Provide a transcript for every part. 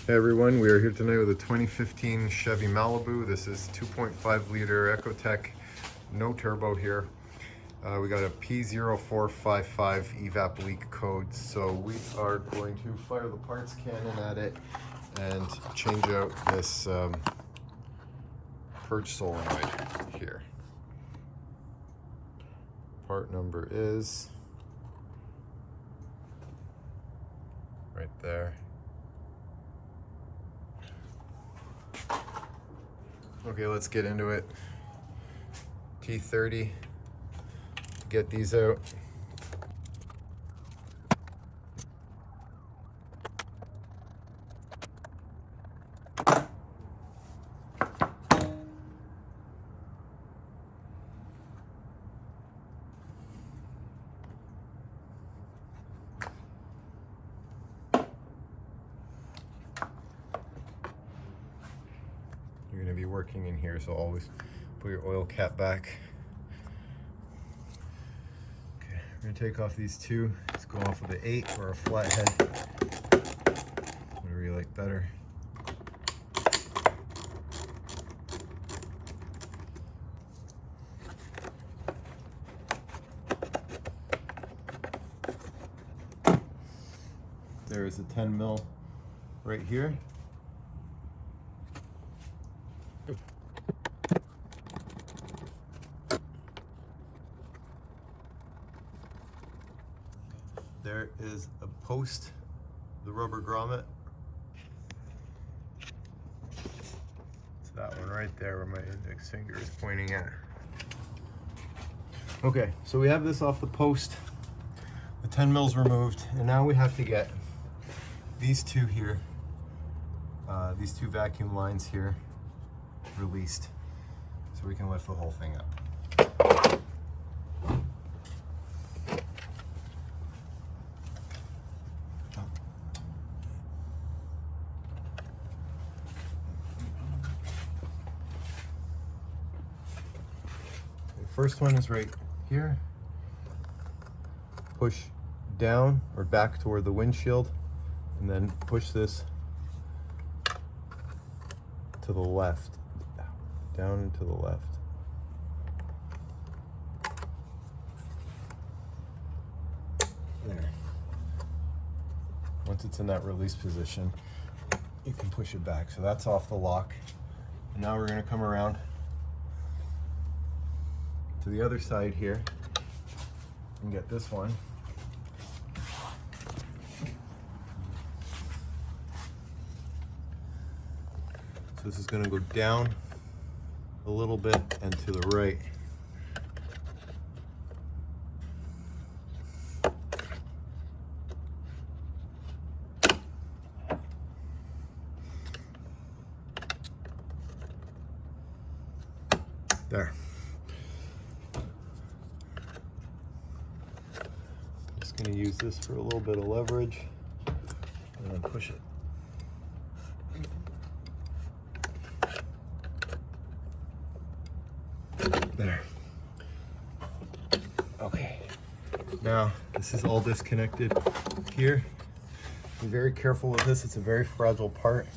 Hey everyone, we are here tonight with a 2015 Chevy Malibu. This is 2.5 liter Ecotec, no turbo here. We got a P0455 EVAP leak code, so we are going to fire the parts cannon at it and change out this purge solenoid here. Part number is right there. Okay, let's get into it. T30, get these out. You're going to be working in here, so always put your oil cap back. Okay, we're going to take off these two. Let's go off with an 8 or a flathead, whatever you like better. There is a 10 mil right here. There is a post, the rubber grommet. It's that one right there where my index finger is pointing at. Okay, so we have this off the post. The 10 mils removed, and now we have to get these two here, these two vacuum lines here released so we can lift the whole thing up. First one is right here. Push down or back toward the windshield, and then push this to the left, down and to the left. There. Once it's in that release position, you can push it back. So that's off the lock. And now we're going to come around to the other side here and get this one. So this is going to go down a little bit and to the right. There. Just going to use this for a little bit of leverage and then push it. There. Okay. Now, this is all disconnected here. Be very careful with this. It's a very fragile part.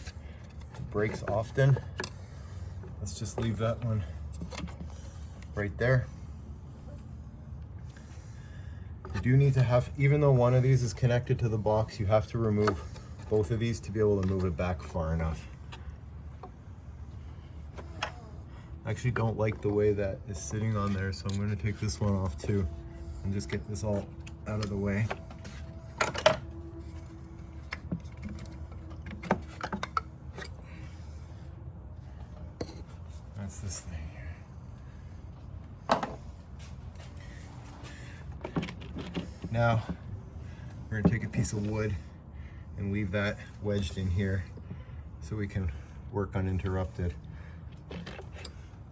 It breaks often. Let's just leave that one right there. You do need to have, even though one of these is connected to the box, you have to remove both of these to be able to move it back far enough. I actually don't like the way that is sitting on there, so I'm going to take this one off too and just get this all out of the way. That's this thing here. Now we're going to take a piece of wood and leave that wedged in here so we can work uninterrupted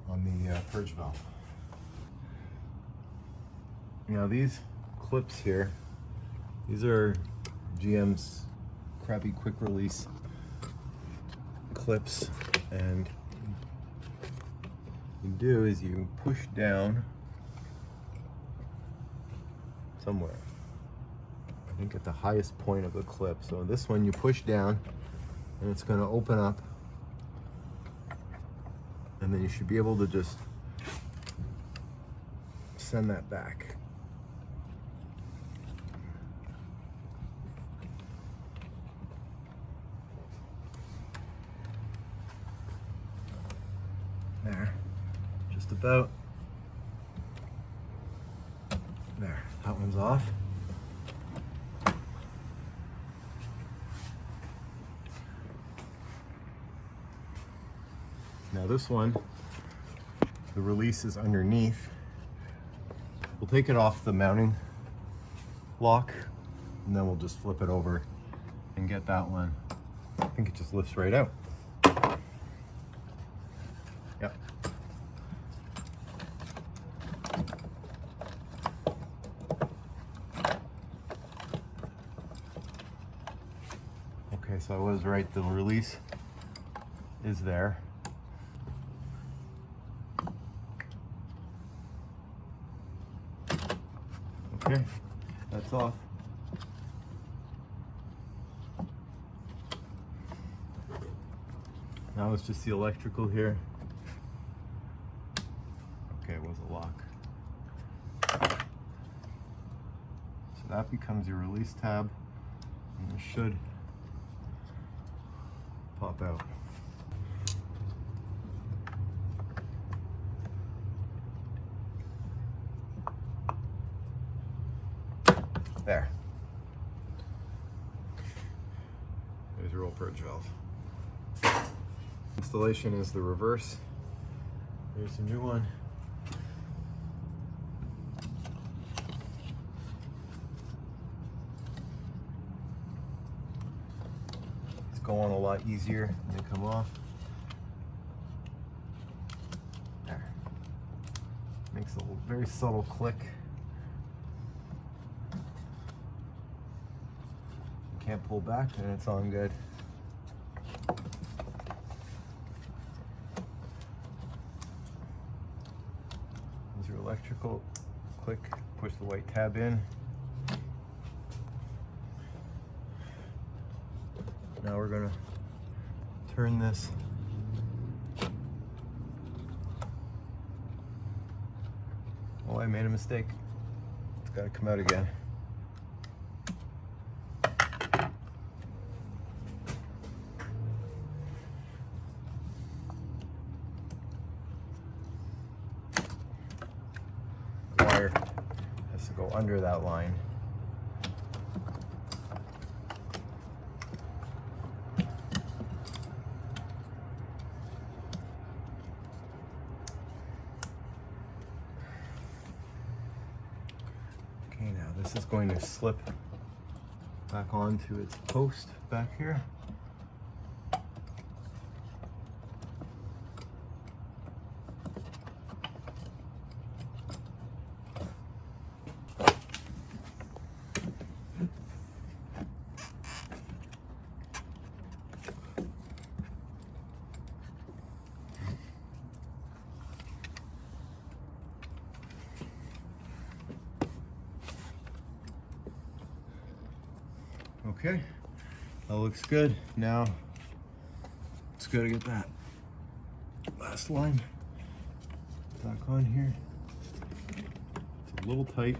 on the purge valve. Now these clips here, these are GM's crappy quick release clips, and what you do is you push down somewhere, I think at the highest point of the clip. So this one you push down and it's going to open up, and then you should be able to just send that back. There, just about. There, that one's off. Now this one, the release is underneath. We'll take it off the mounting lock, and then we'll just flip it over and get that one. I think it just lifts right out. Yep. Okay, so I was right, the release is there. Okay, that's off. Now it's just the electrical here. Okay, it was a lock. So that becomes your release tab, and it should pop out. There. There's your old purge valve. Installation is the reverse. There's a new one. It's going a lot easier when they come off. There. Makes a very subtle click. Can't pull back, and it's on good. There's your electrical. Click, push the white tab in. Now we're gonna turn this. Oh, I made a mistake. It's gotta come out again. Wire has to go under that line. Okay, now this is going to slip back onto its post back here. Okay, that looks good. Now let's go to get that last line back on here. It's a little tight.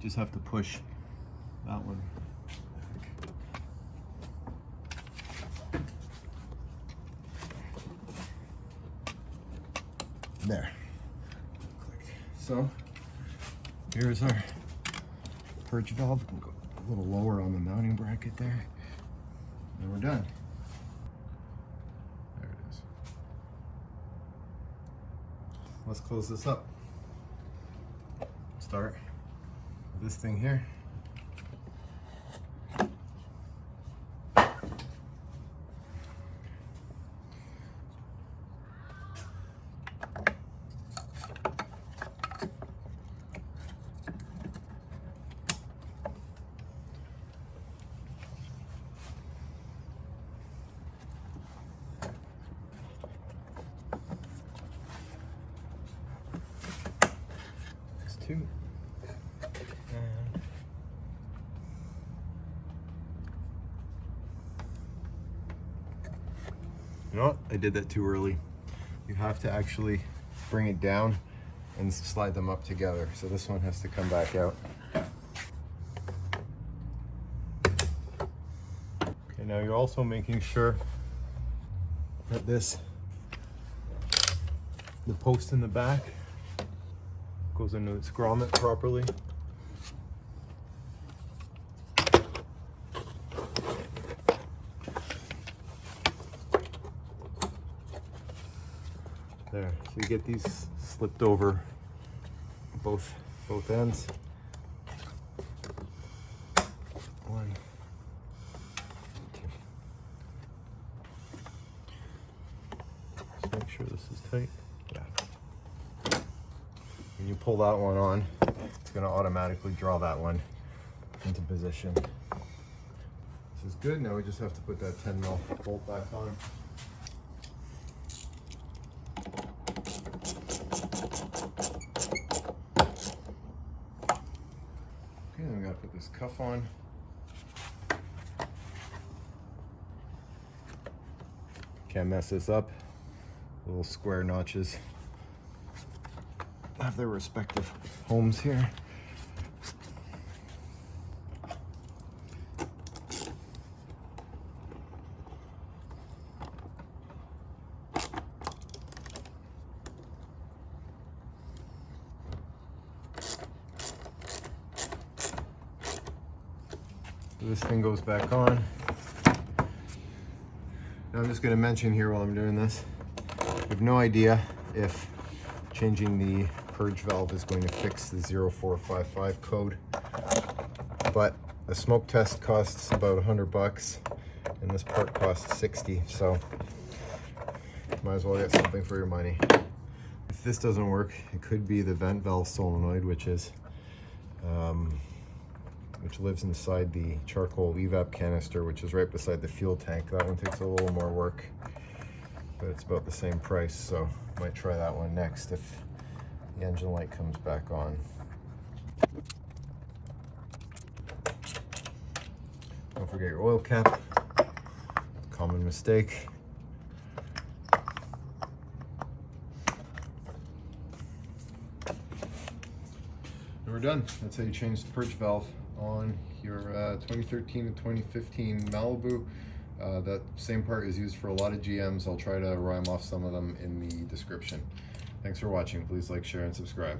Just have to push that one back. There. Click. So here's our purge valve. We can go a little lower on the mounting bracket there, and we're done. There it is. Let's close this up. Start with this thing here. Two. And You know what? I did that too early. You have to actually bring it down and slide them up together. So this one has to come back out. Okay, now you're also making sure that the post in the back goes into its grommet properly. There, so you get these slipped over both ends. One, two. Just make sure this is tight. Yeah. When you pull that one on, it's going to automatically draw that one into position. This is good. Now we just have to put that 10 mil bolt back on. Okay, then we gotta put this cuff on. Can't mess this up. Little square notches have their respective homes here. This thing goes back on. Now I'm just going to mention here while I'm doing this, I have no idea if changing the purge valve is going to fix the 0455 code, but a smoke test costs about $100 and this part costs 60, so might as well get something for your money. If this doesn't work, it could be the vent valve solenoid, which lives inside the charcoal EVAP canister, which is right beside the fuel tank. That one takes a little more work, but it's about the same price, so might try that one next if the engine light comes back on. Don't forget your oil cap. Common mistake. And we're done. That's how you change the purge valve on your 2013 and 2015 Malibu. That same part is used for a lot of GMs. I'll try to rhyme off some of them in the description. Thanks for watching. Please like, share, and subscribe.